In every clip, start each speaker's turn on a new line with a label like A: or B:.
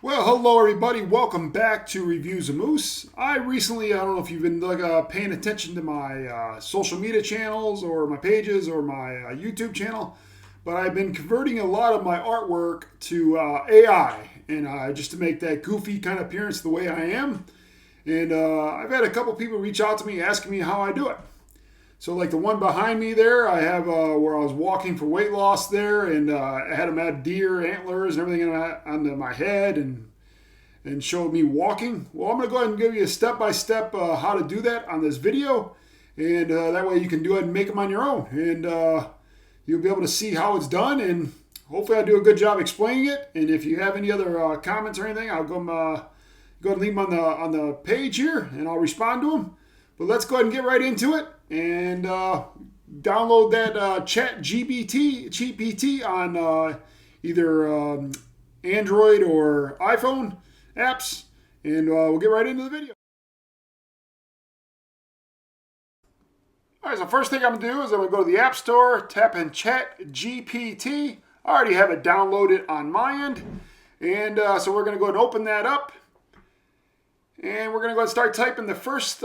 A: Well, hello everybody. Welcome back to Reviews of Moose. I don't know if you've been paying attention to my social media channels or my pages or my YouTube channel, but I've been converting a lot of my artwork to AI, and just to make that goofy kind of appearance the way I am. And I've had a couple people reach out to me asking me how I do it. So, like the one behind me there, I have where I was walking for weight loss there, and I had them add deer antlers and everything on my head and showed me walking. Well, I'm going to go ahead and give you a step-by-step how to do that on this video, and that way you can do it and make them on your own, and you'll be able to see how it's done, and hopefully I do a good job explaining it. And if you have any other comments or anything, I'll go ahead and leave them on the page here, and I'll respond to them. But let's go ahead and get right into it and download that ChatGPT on either Android or iPhone apps, and we'll get right into the video. All right, so first thing I'm going to do is I'm going to go to the App Store, tap in ChatGPT. I already have it downloaded on my end, and so we're going to go ahead and open that up. And we're going to go ahead and start typing the first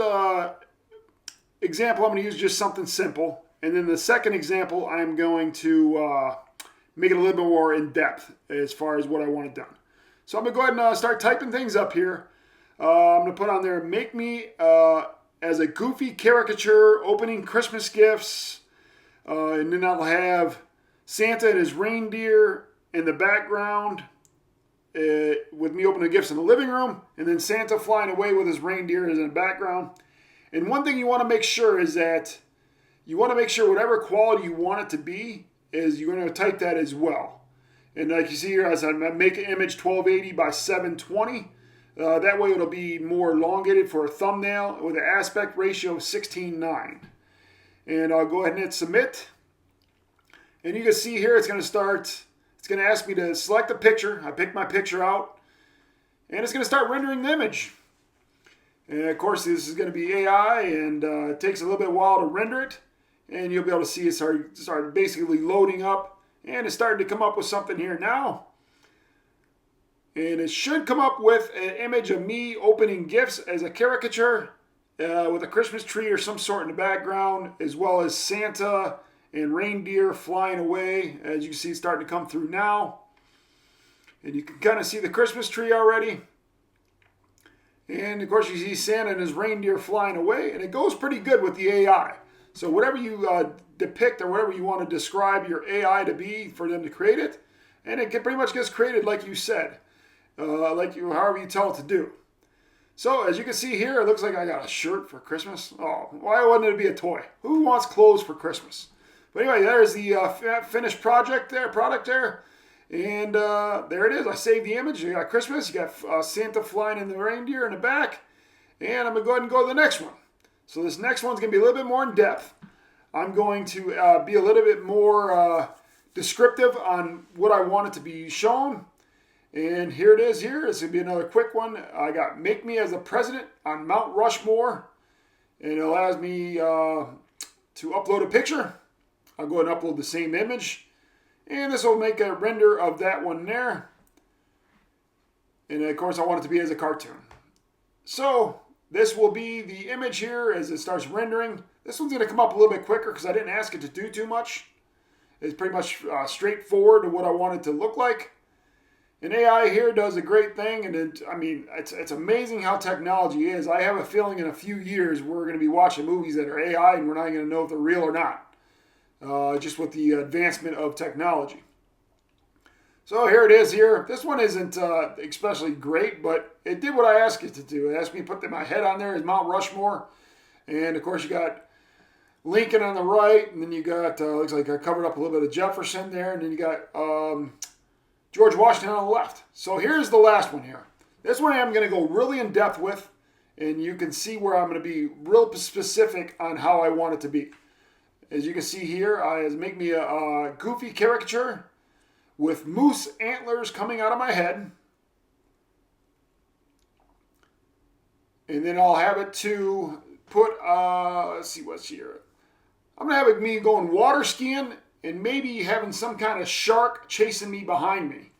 A: example. I'm going to use just something simple. And then the second example, I'm going to make it a little bit more in depth as far as what I want it done. So I'm going to go ahead and start typing things up here. I'm going to put on there, make me as a goofy caricature opening Christmas gifts. And then I'll have Santa and his reindeer in the background. With me opening the gifts in the living room, and then Santa flying away with his reindeer is in the background. And one thing you want to make sure is that you want to make sure whatever quality you want it to be is you're going to type that as well. And like you see here, as I make an image 1280 by 720, that way it'll be more elongated for a thumbnail with an aspect ratio of 16:9. And I'll go ahead and hit submit. And you can see here it's going to start. It's going to ask me to select a picture. I pick my picture out, and it's going to start rendering the image. And of course, this is going to be AI, and it takes a little bit while to render it. And you'll be able to see it start basically loading up, and it's starting to come up with something here now. And it should come up with an image of me opening gifts as a caricature with a Christmas tree or some sort in the background, as well as Santa and reindeer flying away. As you can see, it's starting to come through now. And you can kind of see the Christmas tree already. And of course you see Santa and his reindeer flying away. And it goes pretty good with the AI. So whatever you depict or whatever you want to describe your AI to be for them to create it. And it pretty much gets created like you said. However you tell it to do. So as you can see here, it looks like I got a shirt for Christmas. Oh, why wouldn't it be a toy? Who wants clothes for Christmas? But anyway, there's the finished product there. And there it is. I saved the image. You got Christmas. You got Santa flying in the reindeer in the back. And I'm going to go ahead and go to the next one. So this next one's going to be a little bit more in depth. I'm going to be a little bit more descriptive on what I want it to be shown. And here it is here. This is going to be another quick one. I got make me as the president on Mount Rushmore. And it allows me to upload a picture. I'll go ahead and upload the same image. And this will make a render of that one there. And of course I want it to be as a cartoon. So this will be the image here as it starts rendering. This one's going to come up a little bit quicker because I didn't ask it to do too much. It's pretty much straightforward to what I want it to look like. And AI here does a great thing. And it's amazing how technology is. I have a feeling in a few years we're going to be watching movies that are AI and we're not going to know if they're real or not. Just with the advancement of technology. So here it is here. This one isn't especially great, but it did what I asked it to do. It asked me to put my head on there as Mount Rushmore. And of course you got Lincoln on the right, and then you got, looks like I covered up a little bit of Jefferson there, and then you got George Washington on the left. So here's the last one here. This one I'm going to go really in depth with, and you can see where I'm going to be real specific on how I want it to be. As you can see here, I make me a goofy caricature with moose antlers coming out of my head. And then I'll have it to put, let's see what's here. I'm going to have me going water skiing and maybe having some kind of shark chasing me behind me.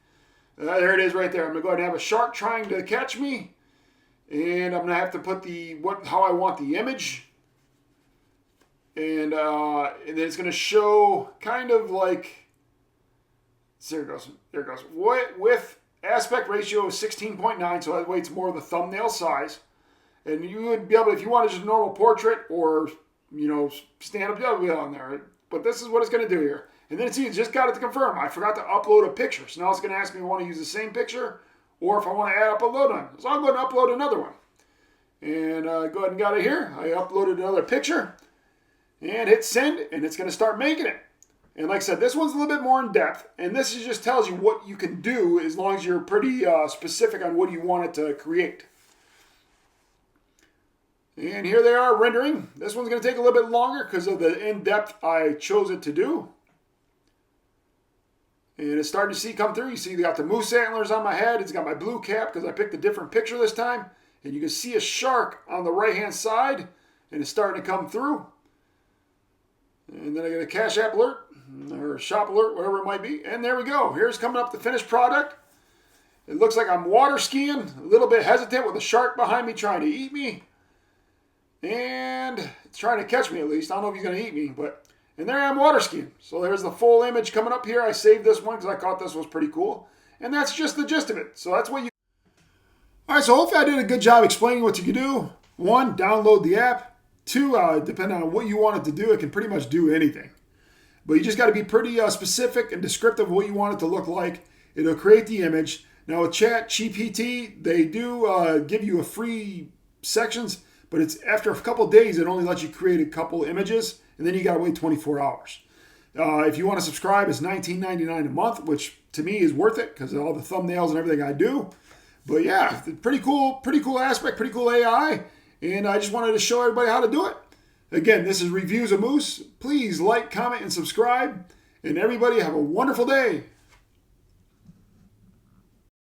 A: There it is right there. I'm going to go ahead and have a shark trying to catch me. And I'm going to have to put how I want the image. And then it's going to show kind of like, there it goes. There it goes. With aspect ratio of 16.9, so that way it's more of the thumbnail size. And you would be able to, if you wanted just a normal portrait or, stand up, that would be on there. But this is what it's going to do here. And then it's just got it to confirm. I forgot to upload a picture. So now it's going to ask me if I want to use the same picture or if I want to add up a load on. So I'm going to upload another one. And go ahead and got it here. I uploaded another picture. And hit send, and it's going to start making it. And like I said, this one's a little bit more in depth. And this just tells you what you can do as long as you're pretty specific on what you want it to create. And here they are rendering. This one's going to take a little bit longer because of the in-depth I chose it to do. And it's starting to come through. You see they got the moose antlers on my head. It's got my blue cap because I picked a different picture this time. And you can see a shark on the right-hand side. And it's starting to come through. And then I get a Cash App alert or shop alert, whatever it might be. And there we go. Here's coming up the finished product. It looks like I'm water skiing, a little bit hesitant with a shark behind me trying to eat me. And it's trying to catch me at least. I don't know if he's going to eat me, and there I am water skiing. So there's the full image coming up here. I saved this one because I thought this was pretty cool. And that's just the gist of it. So that's what you... All right, so hopefully I did a good job explaining what you can do. 1, download the app. 2, depending on what you want it to do, it can pretty much do anything. But you just got to be pretty specific and descriptive of what you want it to look like. It'll create the image. Now with ChatGPT, they do give you a free sections, but it's after a couple of days, it only lets you create a couple images, and then you got to wait 24 hours. If you want to subscribe, it's $19.99 a month, which to me is worth it because of all the thumbnails and everything I do. But yeah, pretty cool aspect, pretty cool AI. And I just wanted to show everybody how to do it. Again, this is Reviews of Moose. Please like, comment, and subscribe. And everybody have a wonderful day.